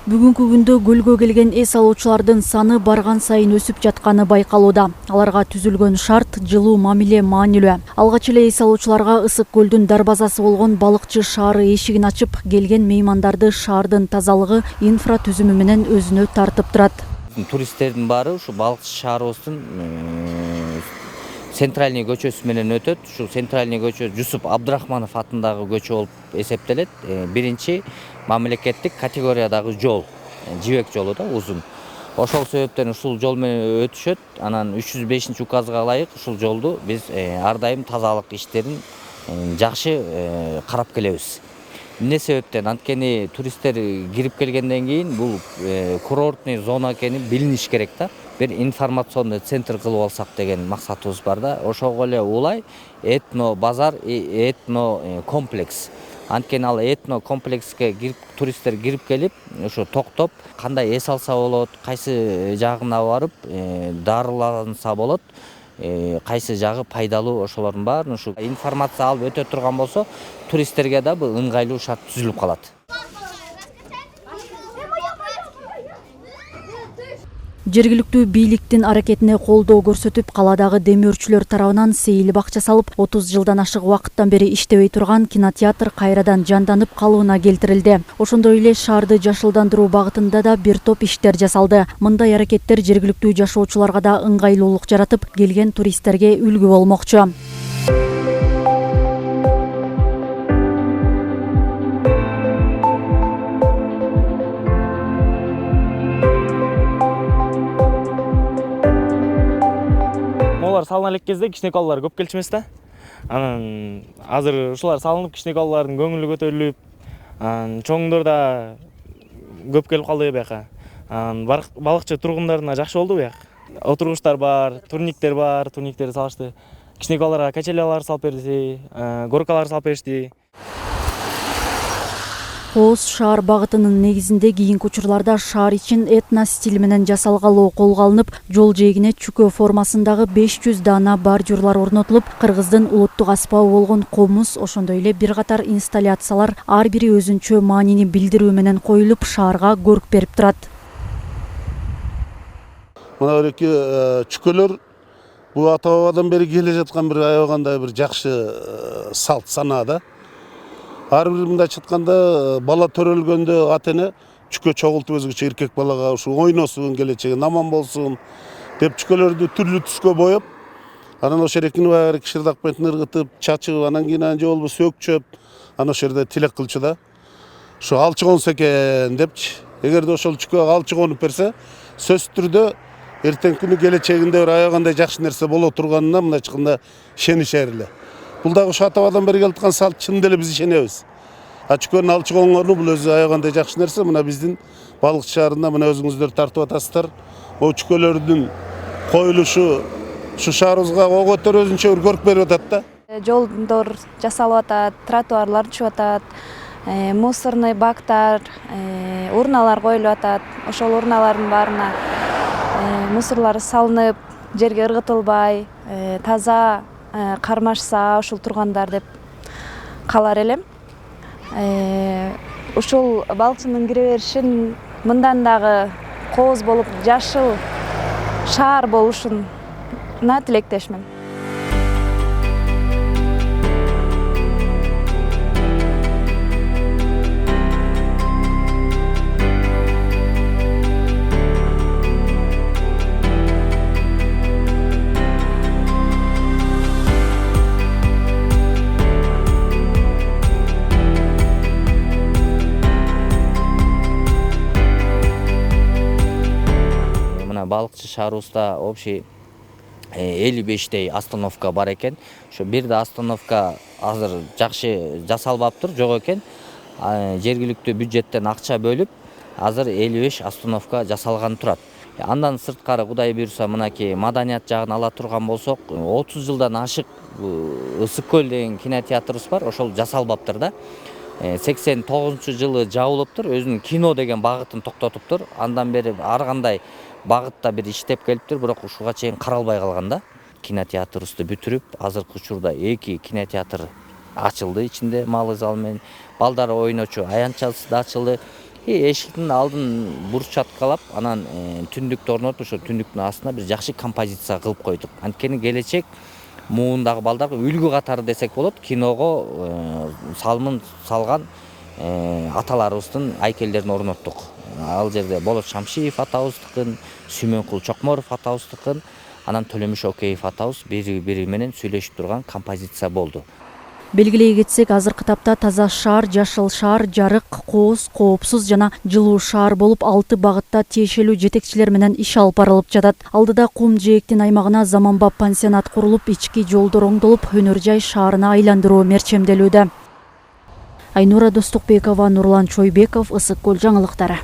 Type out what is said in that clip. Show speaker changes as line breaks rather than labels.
Бүгүнкү күндө көлгө келген эс алуучулардын саны барган сайын өсүп жатканы байкалууда. Аларга түзүлгөн шарт жылуу мамиле маанилүү. Алгач эле эс алуучуларга Ысык көлдүн дарбазасы болгон балыкчы шаары эшигин ачып, келген меймандарды шаардын тазалыгы, инфратүзүмү менен өзүнө тартып турат.
Туристтердин баары ушу балыкчы шаарыбыздын центральный көчөсү менен өтөт. Ушул центральный көчө Жусуп Абдрахманов атындагы көчө болуп эсептелет. Биринчи мамлекеттик категориядагы жол, жибек жолу да, узун. Ошол себептен ушул жол менен өтүшөт. Анан 305 указга ылайык ушул жолду биз ар дайым тазалык иштерин жакшы карап келебиз. Эмне себептен? Анткени туристтер кирип келгенден кийин бул курортный зона экени билиниш керек да. Bir информационный центр кылып алсак деген максатыбыз бар да. Ошого эле улай этно базар, этно комплекс. Анткени ал этно комплекске туристтер кирип келип, ошо токтоп, кандай эс алса болот, кайсы жагына барып дарыланса болот, кайсы жагы пайдалуу, ошолордун баарын ушу информация алып өтө турган болсо, туристтерге да бул ыңгайлуу шарт түзүлүп калат.
Жергиликтүү бийликтин аракетине колдоо көрсөтүп, каладагы демөөрчүлөр тарабынан сейил бакча салып, 30 жылдан ашык убакыттан бери иштебей турган кинотеатр кайрадан жанданып калыбына келтирилди. Ошондой эле шаарды жашылдандыруу багытында да бир топ иштер жасалды. Мындай аракеттер жергиликтүү жашоочуларга да ыңгайлуулук жаратып, келген туристтерге үлгү болмокчу.
Салына элек кезде кичине коллар көп келчү эмес да. Анан азыр ушулар салынып, кичине коллардын көңүлү көтөрүлүп, чоңдор да көп келип калды бияка. Балыкчы тургундарына жакшы болду буяк. Отургучтар бар, турниктерди салышты. Кичине колларга качелялар салып берди, горкалар салып беришти.
Кооз шаар багытынын негизинде кийинки учурларда шаар ичин этно стиль менен жасалгалоо колго алынып, жол жээгине чүкө формасындагы 500 дана бордюрлар орнотулуп, кыргыздын улуттук аспабы болгон комуз, ошондой эле бир катар инсталляциялар ар бири өзүнчө маанини билдирүү менен коюлуп, шаарга көрк берип турат.
Мына эки чүкөлөр бул ата бабадан бери келе жаткан бир аябагандай бир жакшы салт санаа да. Ар бир мындай чытканда бала төрөлгөндө ата эне чүкө чогултуп өзгөчө эркек балага ушу ойносун, келечеги аман болсун деп чүкөлөрдү түрлүү түскө боеп, анан ошо эрекини баягы киширдак менен ыргытып, чачып, анан кийин же болбосо сөкчөп, анан ошол жерде тилек кылчу да. Ушу алчыгонсу экен депчи. Эгерде ошол чүкө алчыгонуп берсе, сөзсүз түрдө эртеңки күнү келечегинде бир аябагандай жакшы нерсе боло турганына мындай чыкканда ишенишер эле. Бул дагы ушу ата бабадан бери келаткан салт, чын эле биз ишенебиз. Чүкөнүн алчыгонгону бул өзү аябагандай жакшы нерсе. Мына биздин балыкчы шаарында мына өзүңүздөр тартып атасыздар. О чүкөлөрдүн коюлушу ушу шаарыбызга ого өтөр өзүнчө бир көрк берип атат да.
Жолдор жасалып атат, тротуарлар түшүп атат, мусорный бактар, урналар коюлуп атат. Ошол урналардын баарына мусорлар салынып, жерге ыргытылбай, таза кармашса ушул тургандар деп калар элем. Ушул балыкчынын кире беришин мындан дагы кооз болуп жашыл шаар болушуна тилектешмин.
Балыкчы шаарыбызда общий 55 остановка бар экен. Ошо бир да остановка азыр жакшы жасалбаптыр, жок экен. Жергиликтүү бюджеттен акча бөлүп, азыр 55 остановка жасалган турат. Андан сырткары Кудай буйруса, мынакей маданият жагын ала турган болсок, 30 жылдан ашык Ысык көл деген кинотеатрыбыз бар, ошол жасалбаптыр да. 89-жылы жабылыптыр, өзүнүн кино деген багытын токтотуптур. Андан бери ар кандай багытта бир иштеп келиптир, бирок ушуга чейин каралбай калган да. Кинотеатрыбызды бүтүрүп, азыркы учурда 2 кинотеатр ачылды, ичинде малы зал менен балдар ойночу аянтчасы да ачылды. Эшиктин алдын буруш чаткалап, анан түндүктү орнотуп, ошо түндүктүн астына бир жакшы композиция кылып койдук. Анткени келечек муундагы балдарга үлгү катары десек болот, киного салымын салган аталарыбыздын айкелдерин орноттук. Ал жерде Болот Шамшиев атабыздыкын, Сүймөнкул Чокморов атабыздыкын, анан Төлөмүш Океев атабыз бири менен сүйлөшүп турган композиция болду.
Белгилей кетсек, азыркы тапта таза шаар, жашыл шаар, жарык, кооз, коопсуз жана жылуу шаар болуп 6 багытта тиешелүү жетекчилер менен иш алып барылып жатат. Алдыда Кум жээктин аймагына заманбап пансионат курулуп, ички жолдор оңдолуп, өнөр жай шаарына айландыруу мерчемделүүдө. Айнура Достукбекова, Нурлан Чойбеков, Ысык Көл жаңылыктары.